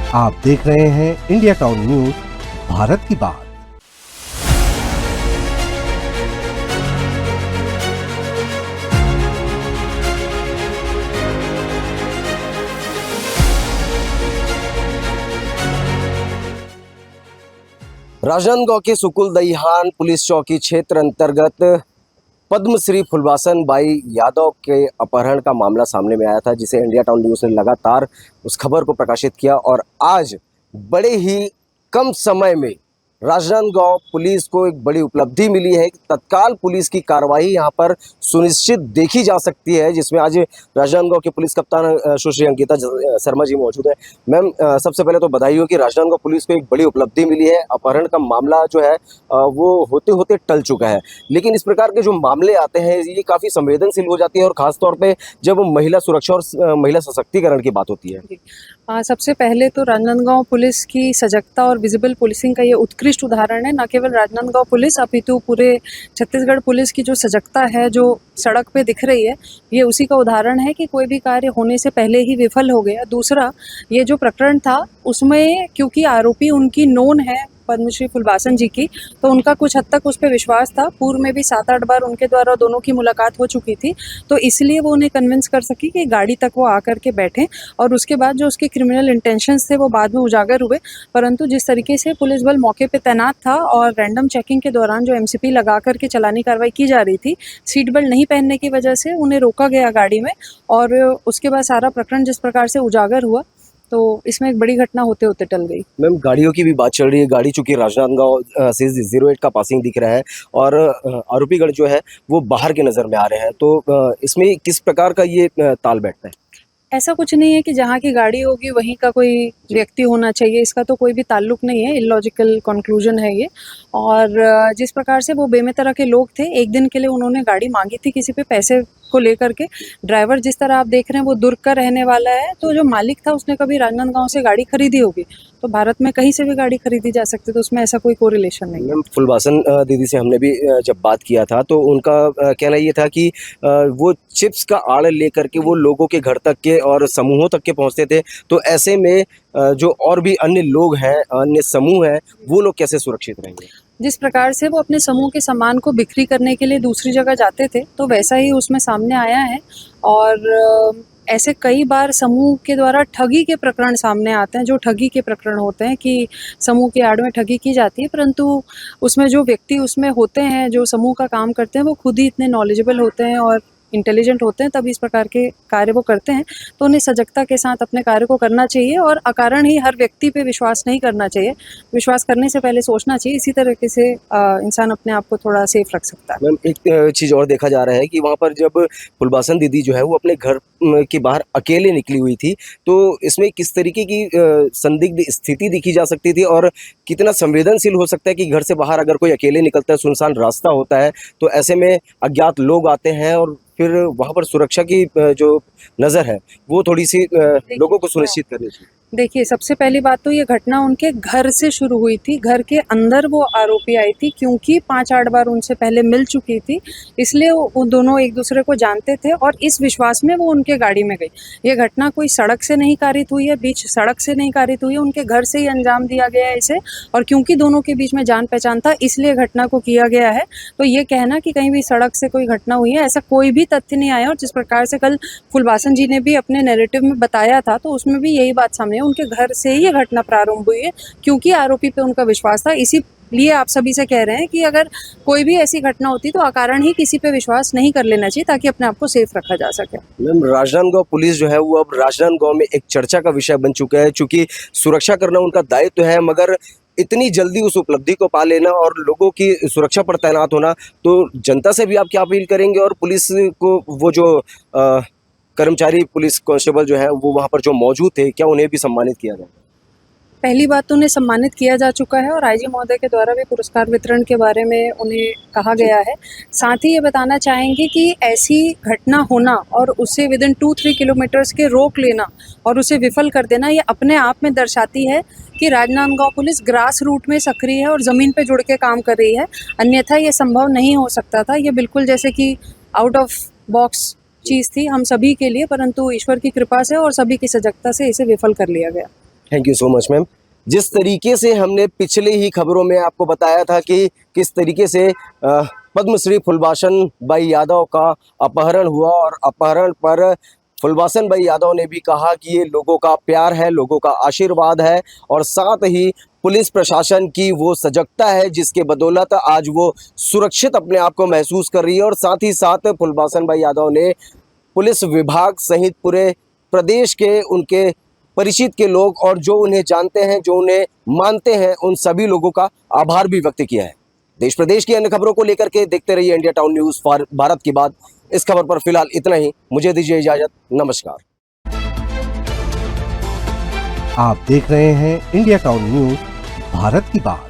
आप देख रहे हैं इंडिया टाउन न्यूज, भारत की बात। राजनांदगांव के सुकुल दहिहान पुलिस चौकी क्षेत्र अंतर्गत पद्मश्री फुलवासन बाई यादव के अपहरण का मामला सामने में आया था, जिसे इंडिया टाउन न्यूज़ ने लगातार उस खबर को प्रकाशित किया। और आज बड़े ही कम समय में राजनांदगांव पुलिस को एक बड़ी उपलब्धि मिली है। तत्काल पुलिस की कार्रवाई यहां पर सुनिश्चित देखी जा सकती है, जिसमें आज राजनांदगांव के पुलिस कप्तान सुश्री अंकिता शर्मा जी मौजूद है। मैम, सबसे पहले तो बधाई हो कि राजनांदगांव पुलिस को एक बड़ी उपलब्धि मिली है। अपहरण का मामला जो है वो होते होते टल चुका है, लेकिन इस प्रकार के जो मामले आते हैं ये काफ़ी संवेदनशील हो जाती है, और खासतौर पर जब महिला सुरक्षा और महिला सशक्तिकरण की बात होती है। सबसे पहले तो राजनांदगांव पुलिस की सजगता और विजिबल पुलिसिंग का ये उत्कृष्ट उदाहरण है। न केवल राजनांदगांव पुलिस अपितु पूरे छत्तीसगढ़ पुलिस की जो सजगता है, जो सड़क पे दिख रही है, ये उसी का उदाहरण है कि कोई भी कार्य होने से पहले ही विफल हो गया। दूसरा, ये जो प्रकरण था उसमें क्योंकि आरोपी उनकी नोन है पद्मश्री फुलवासन जी की, तो उनका कुछ हद तक उस पर विश्वास था। पूर्व में भी 7-8 बार उनके द्वारा दोनों की मुलाकात हो चुकी थी, तो इसलिए वो उन्हें कन्विंस कर सकी कि गाड़ी तक वो आकर के बैठें। और उसके बाद जो उसके क्रिमिनल इंटेंशंस थे वो बाद में उजागर हुए। परंतु जिस तरीके से पुलिस बल मौके पे तैनात था और रैंडम चेकिंग के दौरान जो एमसीपी लगा करके चलानी कार्रवाई की जा रही थी, सीट बेल्ट नहीं पहनने की वजह से उन्हें रोका गया गाड़ी में, और उसके बाद सारा प्रकरण जिस प्रकार से उजागर हुआ, तो इसमें एक बड़ी घटना होते होते टल गई। मैम, गाड़ियों की भी बात चल रही है। गाड़ी चूंकि राजनांदगांव से 08 का पासिंग दिख रहा है और आरोपीगण जो है वो बाहर के नज़र में आ रहे हैं, तो इसमें किस प्रकार का ये ताल बैठता है? ऐसा कुछ नहीं है कि जहाँ की गाड़ी होगी वहीं का कोई व्यक्ति होना चाहिए, इसका तो कोई भी ताल्लुक नहीं है। इलॉजिकल कंक्लूजन है ये। और जिस प्रकार से वो बेमेतरा के लोग थे, एक दिन के लिए उन्होंने गाड़ी मांगी थी किसी पे पैसे को लेकर के। ड्राइवर जिस तरह आप देख रहे हैं वो दुर्ग का रहने वाला है, तो जो मालिक था उसने कभी राजनांदगांव से गाड़ी खरीदी होगी, तो भारत में कहीं से भी गाड़ी खरीदी जा सकती है, तो उसमें ऐसा कोई कोरिलेशन नहीं है। फुलवासन दीदी से हमने भी जब बात किया था तो उनका कहना ये था कि वो चिप्स का आड़ लेकर के वो लोगों के घर तक के और समूहों तक के पहुंचते थे, तो ऐसे में जो और भी अन्य लोग हैं, अन्य समूह हैं, वो लोग कैसे सुरक्षित रहेंगे? जिस प्रकार से वो अपने समूह के सामान को बिक्री करने के लिए दूसरी जगह जाते थे, तो वैसा ही उसमें सामने आया है। और ऐसे कई बार समूह के द्वारा ठगी के प्रकरण सामने आते हैं, जो ठगी के प्रकरण होते हैं कि समूह की आड़ में ठगी की जाती है, परंतु उसमें जो व्यक्ति उसमें होते हैं, जो समूह का काम करते हैं, वो खुद ही इतने नॉलेजेबल होते हैं और इंटेलिजेंट होते हैं, तब इस प्रकार के कार्य वो करते हैं। तो उन्हें सजगता के साथ अपने कार्य को करना चाहिए और अकारण ही हर व्यक्ति पे विश्वास नहीं करना चाहिए। विश्वास करने से पहले सोचना चाहिए। इसी तरीके से इंसान अपने आप को थोड़ा सेफ रख सकता है। मैम, एक चीज़ और देखा जा रहा है कि वहाँ पर जब फुलवासन दीदी जो है वो अपने घर के बाहर अकेले निकली हुई थी, तो इसमें किस तरीके की संदिग्ध स्थिति दिखी जा सकती थी, और कितना संवेदनशील हो सकता है कि घर से बाहर अगर कोई अकेले निकलता है, सुनसान रास्ता होता है, तो ऐसे में अज्ञात लोग आते हैं और फिर वहाँ पर सुरक्षा की जो नज़र है वो थोड़ी सी लोगों को सुनिश्चित करनी चाहिए। देखिए, सबसे पहली बात तो ये घटना उनके घर से शुरू हुई थी। घर के अंदर वो आरोपी आई थी, क्योंकि 5-8 बार उनसे पहले मिल चुकी थी, इसलिए वो दोनों एक दूसरे को जानते थे और इस विश्वास में वो उनके गाड़ी में गई। ये घटना कोई सड़क से नहीं कारित हुई है, बीच सड़क से नहीं कारित हुई है, उनके घर से ही अंजाम दिया गया है इसे। और क्योंकि दोनों के बीच में जान पहचान था, इसलिए घटना को किया गया है। तो ये कहना कि कहीं भी सड़क से कोई घटना हुई है, ऐसा कोई भी तथ्य नहीं आया। और जिस प्रकार से कल फुलवासन जी ने भी अपने नैरेटिव में बताया था, तो उसमें भी यही बात सामने है, उनके घर से ही ये घटना प्रारंभ हुई है, क्योंकि आरोपी पे उनका विश्वास था। इसीलिए आप सभी से कह रहे हैं कि अगर कोई भी ऐसी घटना होती तो अकारण ही किसी पे विश्वास नहीं कर लेना चाहिए, ताकि अपने आप को सेफ रखा जा सके। मैम, राजनांदगांव पुलिस जो है वो अब राजनांदगांव में एक चर्चा का विषय बन चुका है, चूंकि सुरक्षा करना उनका दायित्व है, मगर इतनी जल्दी उस उपलब्धि को पा लेना और लोगों की सुरक्षा पर तैनात होना, तो जनता से भी आप क्या अपील करेंगे? और पुलिस को वो जो कर्मचारी पुलिस कांस्टेबल जो है वो वहाँ पर जो मौजूद थे, क्या उन्हें भी सम्मानित किया जाए? पहली बात तो उन्हें सम्मानित किया जा चुका है और आईजी महोदय के द्वारा भी पुरस्कार वितरण के बारे में उन्हें कहा गया है। साथ ही ये बताना चाहेंगे कि ऐसी घटना होना और उसे विदिन 2-3 किलोमीटर्स के रोक लेना और उसे विफल कर देना, ये अपने आप में दर्शाती है कि राजनांदगांव पुलिस ग्रास रूट में सक्रिय है और ज़मीन पे जुड़ के काम कर रही है। अन्यथा ये संभव नहीं हो सकता था। ये बिल्कुल जैसे कि आउट ऑफ बॉक्स चीज़ थी हम सभी के लिए, परंतु ईश्वर की कृपा से और सभी की सजगता से इसे विफल कर लिया गया। Thank you so much ma'am. जिस तरीके से हमने पिछले ही खबरों में आपको बताया था कि किस तरीके से पद्मश्री फुलवासन भाई यादव का अपहरण हुआ, और अपहरण पर फुलवासन भाई यादव ने भी कहा कि ये लोगों का प्यार है, लोगों का आशीर्वाद है, और साथ ही पुलिस प्रशासन की वो सजगता है जिसके बदौलत आज वो सुरक्षित अपने आप को महसूस कर रही है। और साथ ही साथ फुलवासन भाई यादव ने पुलिस विभाग सहित पूरे प्रदेश के उनके परिचित के लोग और जो उन्हें जानते हैं, जो उन्हें मानते हैं, उन सभी लोगों का आभार भी व्यक्त किया है। देश प्रदेश की अन्य खबरों को लेकर के देखते रहिए India town news for Bharat की बात। इस खबर पर फिलहाल इतना ही, मुझे दीजिए इजाजत, नमस्कार। आप देख रहे हैं इंडिया टाउन न्यूज भारत की बात।